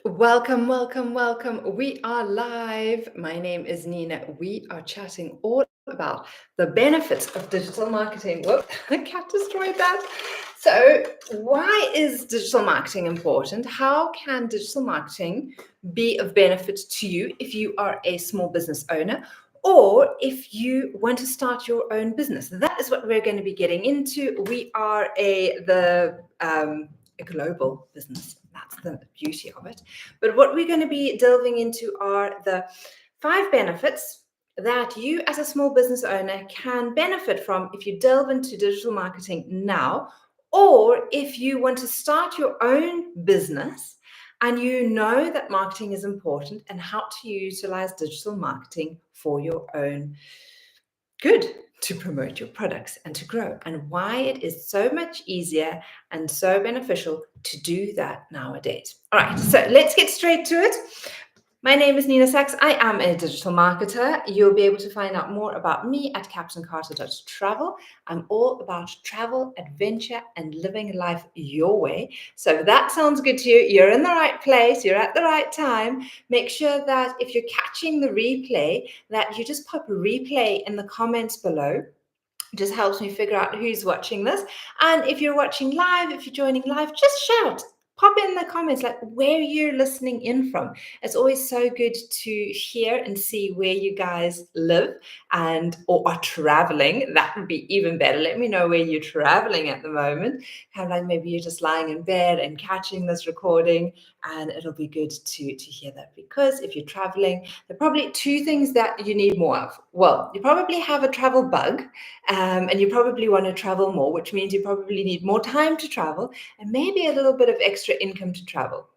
Welcome, welcome, welcome. We are live. My name is Nina. We are chatting all about the benefits of digital marketing. Whoop, the cat destroyed that. So, why is digital marketing important? How can digital marketing be of benefit to you if you are a small business owner? Or if you want to start your own business? That is what we're going to be getting into. We are a global business. That's the beauty of it. But what we're going to be delving into are the 5 benefits that you as a small business owner can benefit from if you delve into digital marketing now, or if you want to start your own business and you know that marketing is important and how to utilize digital marketing for your own good, to promote your products and to grow, and why it is so much easier and so beneficial to do that nowadays. All right, so let's get straight to it. My name is Nina Sachs. I am a digital marketer. You'll be able to find out more about me at captaincarter.travel. I'm all about travel, adventure, and living life your way. So if that sounds good to you, you're in the right place, you're at the right time. Make sure that if you're catching the replay, that you just pop a replay in the comments below. It just helps me figure out who's watching this. And if you're watching live, if you're joining live, just shout. Pop in the comments like where you're listening in from. It's always so good to hear and see where you guys live and or are traveling. That would be even better. Let me know where you're traveling at the moment. Kind of like maybe you're just lying in bed and catching this recording, and it'll be good to hear that, because if you're traveling, there are probably 2 things that you need more of. Well, you probably have a travel bug, and you probably want to travel more, which means you probably need more time to travel and maybe a little bit of extra income to travel.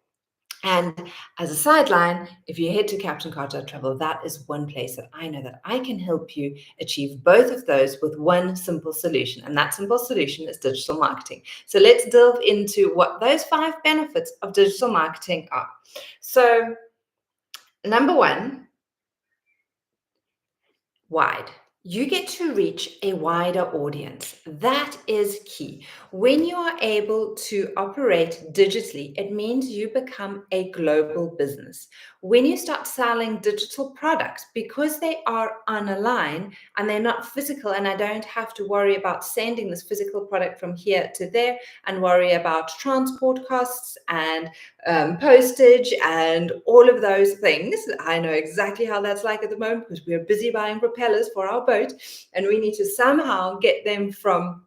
And as a sideline, if you head to Captain Carter Travel, that is one place that I know that I can help you achieve both of those with one simple solution. And that simple solution is digital marketing. So let's delve into what those 5 benefits of digital marketing are. So, number 1, wide. You get to reach a wider audience. That is key. When you are able to operate digitally, it means you become a global business. When you start selling digital products, because they are unaligned and they're not physical, and I don't have to worry about sending this physical product from here to there and worry about transport costs and postage and all of those things. I know exactly how that's like at the moment, because we're busy buying propellers for our boat and we need to somehow get them from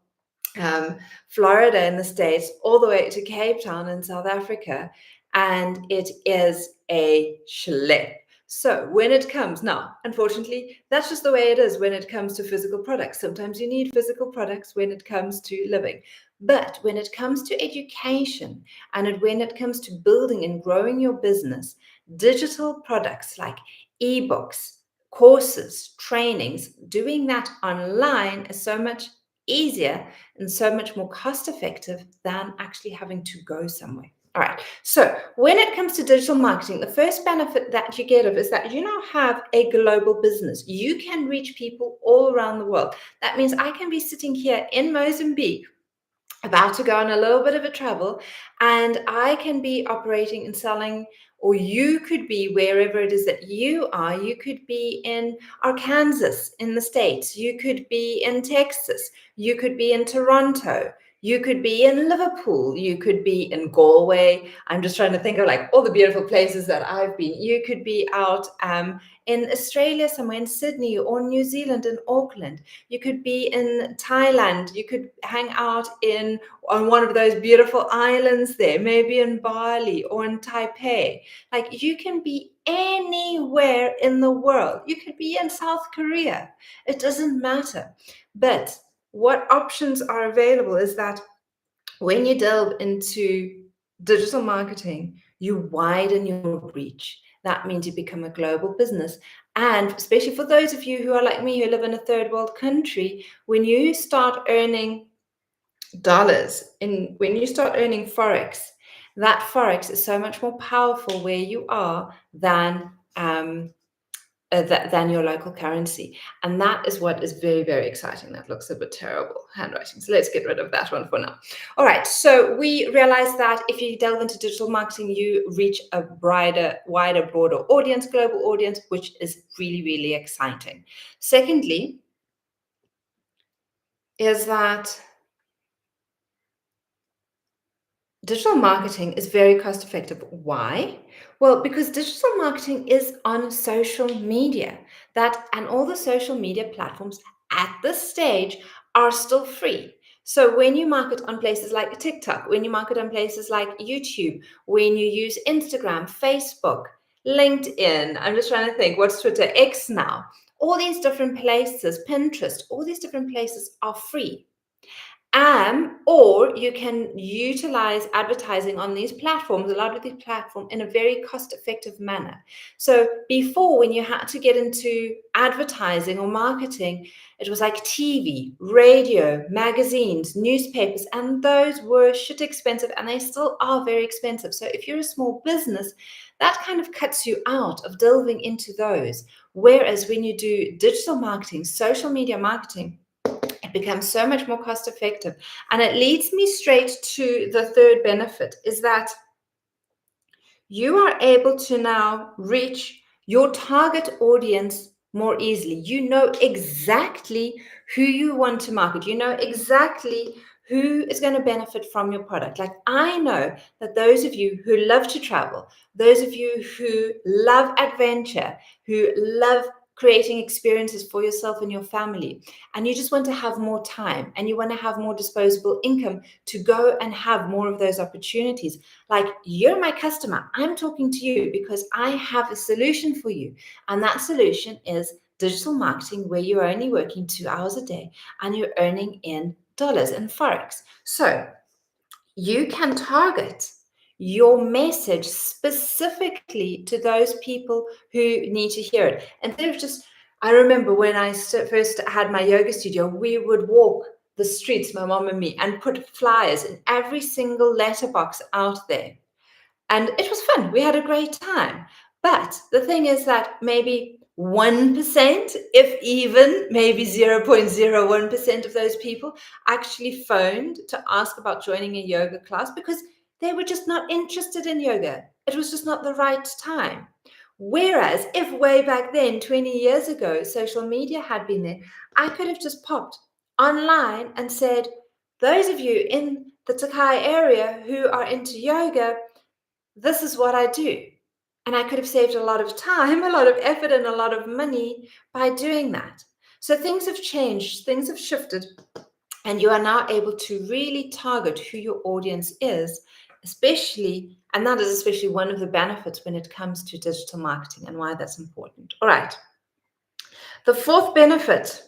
Florida in the States all the way to Cape Town in South Africa. And it is a schlep. So when it comes, now, unfortunately, that's just the way it is when it comes to physical products. Sometimes you need physical products when it comes to living. But when it comes to education and when it comes to building and growing your business, digital products like ebooks, courses, trainings, doing that online is so much easier and so much more cost effective than actually having to go somewhere. All right. So when it comes to digital marketing, the first benefit that you get of is that you now have a global business. You can reach people all around the world. That means I can be sitting here in Mozambique, about to go on a little bit of a travel, and I can be operating and selling, or you could be wherever it is that you are. You could be in Arkansas in the States. You could be in Texas. You could be in Toronto. You could be in Liverpool. You could be in Galway. I'm just trying to think of like all the beautiful places that I've been. You could be out in Australia, somewhere in Sydney, or New Zealand in Auckland. You could be in Thailand. You could hang out on one of those beautiful islands there, maybe in Bali or in Taipei. Like, you can be anywhere in the world. You could be in South Korea. It doesn't matter. But what options are available is that when you delve into digital marketing, you widen your reach. That means you become a global business. And especially for those of you who are like me, who live in a third world country, when you start earning dollars, when you start earning Forex, that Forex is so much more powerful where you are than than your local currency. And that is what is very, very exciting. That looks a bit terrible handwriting. So let's get rid of that one for now. All right. So we realize that if you delve into digital marketing, you reach a wider, broader audience, global audience, which is really, really exciting. Secondly, is that digital marketing is very cost effective. Why? Well, because digital marketing is on social media. And all the social media platforms at this stage are still free. So when you market on places like TikTok, when you market on places like YouTube, when you use Instagram, Facebook, LinkedIn, I'm just trying to think, what's Twitter, X now? All these different places, Pinterest, all these different places are free. Or you can utilize advertising on these platforms, a lot of these platforms, in a very cost-effective manner. So before, when you had to get into advertising or marketing, it was like TV, radio, magazines, newspapers, and those were shit expensive, and they still are very expensive. So if you're a small business, that kind of cuts you out of delving into those. Whereas when you do digital marketing, social media marketing, it becomes so much more cost effective. And it leads me straight to the third benefit, is that you are able to now reach your target audience more easily. You know exactly who you want to market. You know exactly who is going to benefit from your product. Like, I know that those of you who love to travel, those of you who love adventure, who love creating experiences for yourself and your family, and you just want to have more time and you want to have more disposable income to go and have more of those opportunities. Like, you're my customer. I'm talking to you because I have a solution for you. And that solution is digital marketing, where you're only working 2 hours a day and you're earning in dollars and Forex. So you can target your message specifically to those people who need to hear it. Instead of just, I remember when I first had my yoga studio, we would walk the streets, my mom and me, and put flyers in every single letterbox out there. And it was fun. We had a great time. But the thing is that maybe 1%, if even, maybe 0.01% of those people actually phoned to ask about joining a yoga class because they were just not interested in yoga. It was just not the right time. Whereas if way back then, 20 years ago, social media had been there, I could have just popped online and said, those of you in the Takai area who are into yoga, this is what I do. And I could have saved a lot of time, a lot of effort, and a lot of money by doing that. So things have changed, things have shifted, and you are now able to really target who your audience is, especially, and that is especially one of the benefits when it comes to digital marketing and why that's important. All right. The fourth benefit,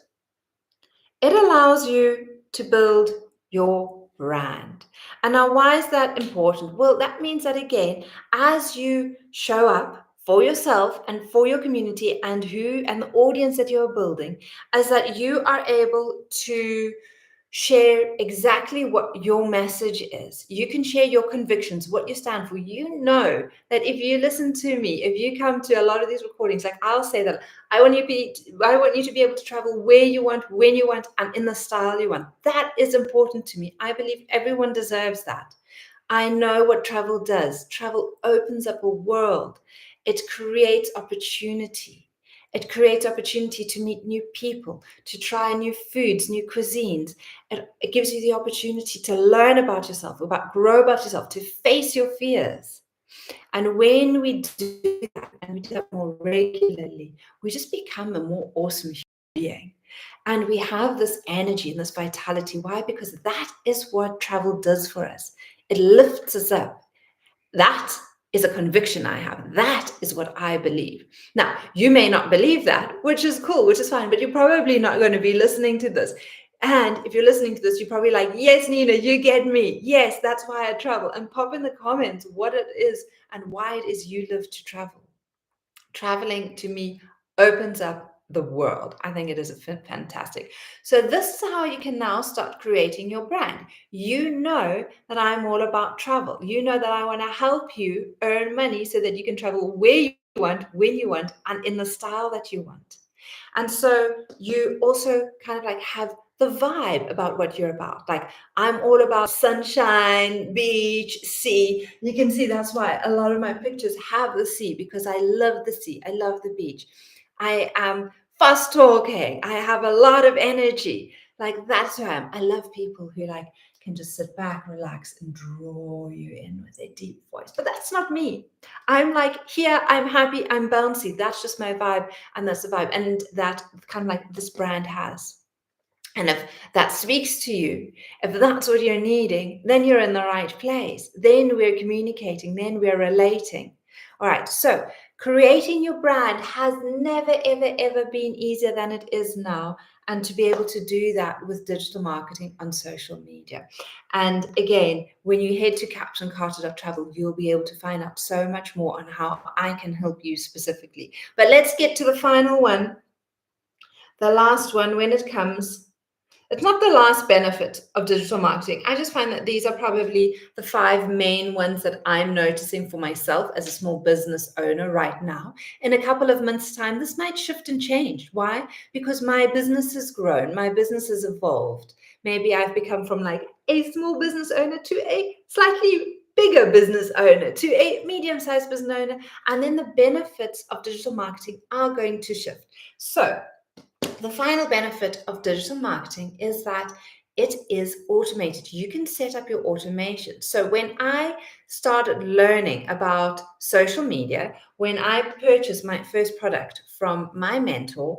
it allows you to build your brand. And now, why is that important? Well, that means that, again, as you show up for yourself and for your community and the audience that you're building, is that you are able to share exactly what your message is. You can share your convictions, what you stand for. You know that if you listen to me, if you come to a lot of these recordings, like I'll say that I want you to be able to travel where you want, when you want, and in the style you want. That is important to me. I believe everyone deserves that. I know what travel does. Travel opens up a world. It creates opportunity. It creates opportunity to meet new people, to try new foods, new cuisines. It gives you the opportunity to learn about yourself, grow about yourself, to face your fears. And when we do that, and we do that more regularly, we just become a more awesome human being. And we have this energy and this vitality. Why? Because that is what travel does for us. It lifts us up. That is a conviction I have. That is what I believe. Now, you may not believe that, which is cool, which is fine, but you're probably not going to be listening to this. And if you're listening to this, you're probably like, yes, Nina, you get me. Yes, that's why I travel. And pop in the comments what it is and why it is you live to travel. Traveling, to me, opens up the world. I think it is fantastic. So this is how you can now start creating your brand. You know that I'm all about travel. You know that I want to help you earn money so that you can travel where you want, when you want, and in the style that you want. And so you also kind of like have the vibe about what you're about. Like, I'm all about sunshine, beach, sea. You can see that's why a lot of my pictures have the sea, because I love the sea. I love the beach. I am fast talking. I have a lot of energy. Like, that's who I am. I love people who like can just sit back, relax, and draw you in with a deep voice. But that's not me. I'm like, here, I'm happy, I'm bouncy. That's just my vibe, and that's the vibe. And that kind of like this brand has. And if that speaks to you, if that's what you're needing, then you're in the right place. Then we're communicating, then we're relating. All right, so creating your brand has never, ever, ever been easier than it is now. And to be able to do that with digital marketing on social media. And again, when you head to captaincarter.travel, you'll be able to find out so much more on how I can help you specifically. But let's get to the final one, the last one when it comes. It's not the last benefit of digital marketing. I just find that these are probably the 5 main ones that I'm noticing for myself as a small business owner right now. In a couple of months' time, this might shift and change. Why? Because my business has grown, my business has evolved. Maybe I've become from like a small business owner to a slightly bigger business owner, to a medium-sized business owner, and then the benefits of digital marketing are going to shift. So the final benefit of digital marketing is that it is automated. You can set up your automation. So when I started learning about social media, when I purchased my first product from my mentor,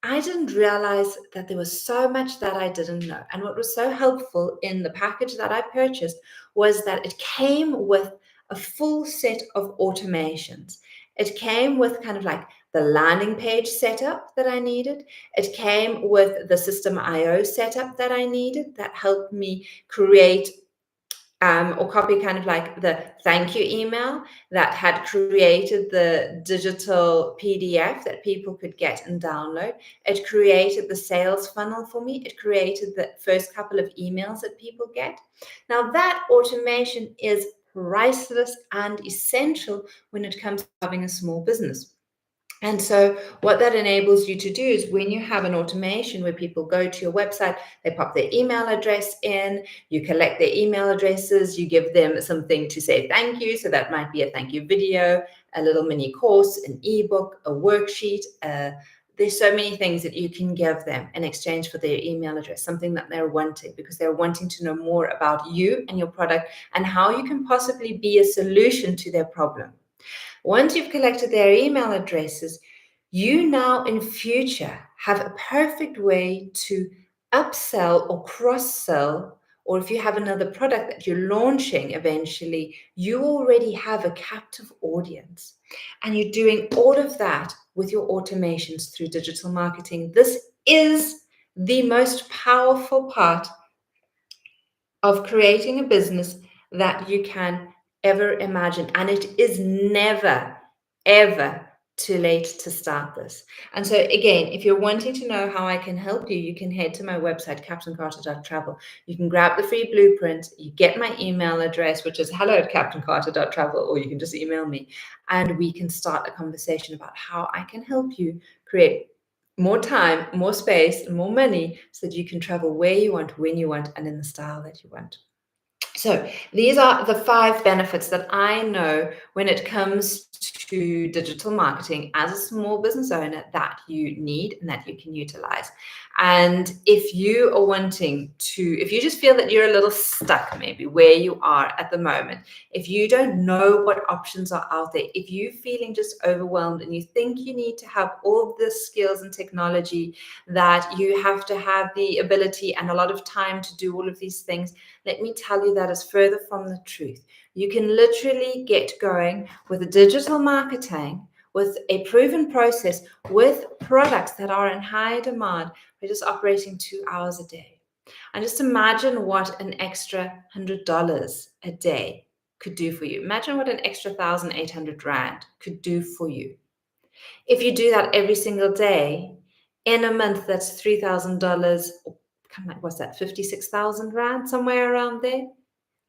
I didn't realize that there was so much that I didn't know. And what was so helpful in the package that I purchased was that it came with a full set of automations. It came with kind of like the landing page setup that I needed. It came with the system IO setup that I needed that helped me create or copy kind of like the thank you email that had created the digital PDF that people could get and download. It created the sales funnel for me. It created the first couple of emails that people get. Now, that automation is priceless and essential when it comes to having a small business. And so what that enables you to do is when you have an automation where people go to your website, they pop their email address in, you collect their email addresses, you give them something to say thank you. So that might be a thank you video, a little mini course, an ebook, a worksheet. There's so many things that you can give them in exchange for their email address, something that they're wanting, because they're wanting to know more about you and your product and how you can possibly be a solution to their problem. Once you've collected their email addresses, you now in future have a perfect way to upsell or cross-sell, or if you have another product that you're launching eventually, you already have a captive audience. And you're doing all of that with your automations through digital marketing. This is the most powerful part of creating a business that you can ever imagine. And it is never, ever too late to start this. And so again, if you're wanting to know how I can help you, you can head to my website, captaincarter.travel. You can grab the free blueprint, you get my email address, which is hello@captaincarter.travel, or you can just email me, and we can start a conversation about how I can help you create more time, more space, and more money so that you can travel where you want, when you want, and in the style that you want. So these are the 5 benefits that I know when it comes to digital marketing as a small business owner that you need and that you can utilize. And if you are wanting to, if you just feel that you're a little stuck maybe where you are at the moment, if you don't know what options are out there, if you're feeling just overwhelmed and you think you need to have all the skills and technology, that you have to have the ability and a lot of time to do all of these things, let me tell you that is further from the truth. You can literally get going with digital marketing, with a proven process, with products that are in high demand by just operating 2 hours a day. And just imagine what an extra $100 a day could do for you. Imagine what an extra 1,800 Rand could do for you. If you do that every single day, in a month, that's $3,000, kind of like, what's that, 56,000 Rand, somewhere around there?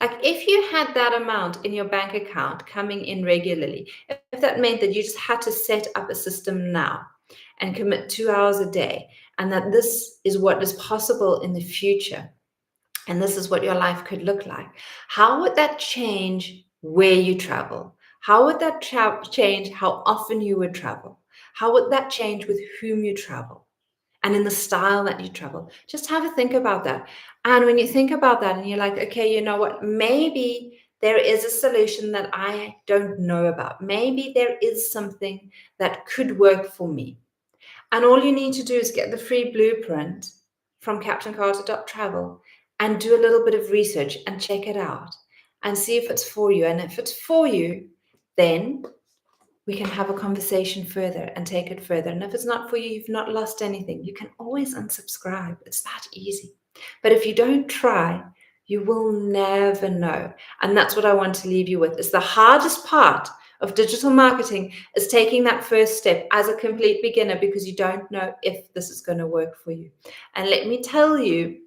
Like if you had that amount in your bank account coming in regularly, if that meant that you just had to set up a system now and commit 2 hours a day, and that this is what is possible in the future, and this is what your life could look like, how would that change where you travel? How would that change how often you would travel? How would that change with whom you travel? And in the style that you travel? Just have a think about that. And when you think about that and you're like, okay, you know what? Maybe there is a solution that I don't know about. Maybe there is something that could work for me. And all you need to do is get the free blueprint from captaincarter.travel and do a little bit of research and check it out and see if it's for you. And if it's for you, then we can have a conversation further and take it further. And if it's not for you, you've not lost anything. You can always unsubscribe. It's that easy. But if you don't try, you will never know. And that's what I want to leave you with. Is the hardest part of digital marketing is taking that first step as a complete beginner, because you don't know if this is going to work for you. And let me tell you,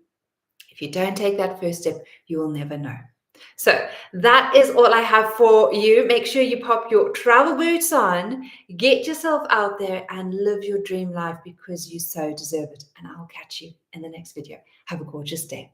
if you don't take that first step, you will never know. So that is all I have for you. Make sure you pop your travel boots on, get yourself out there and live your dream life, because you so deserve it. And I'll catch you in the next video. Have a gorgeous day.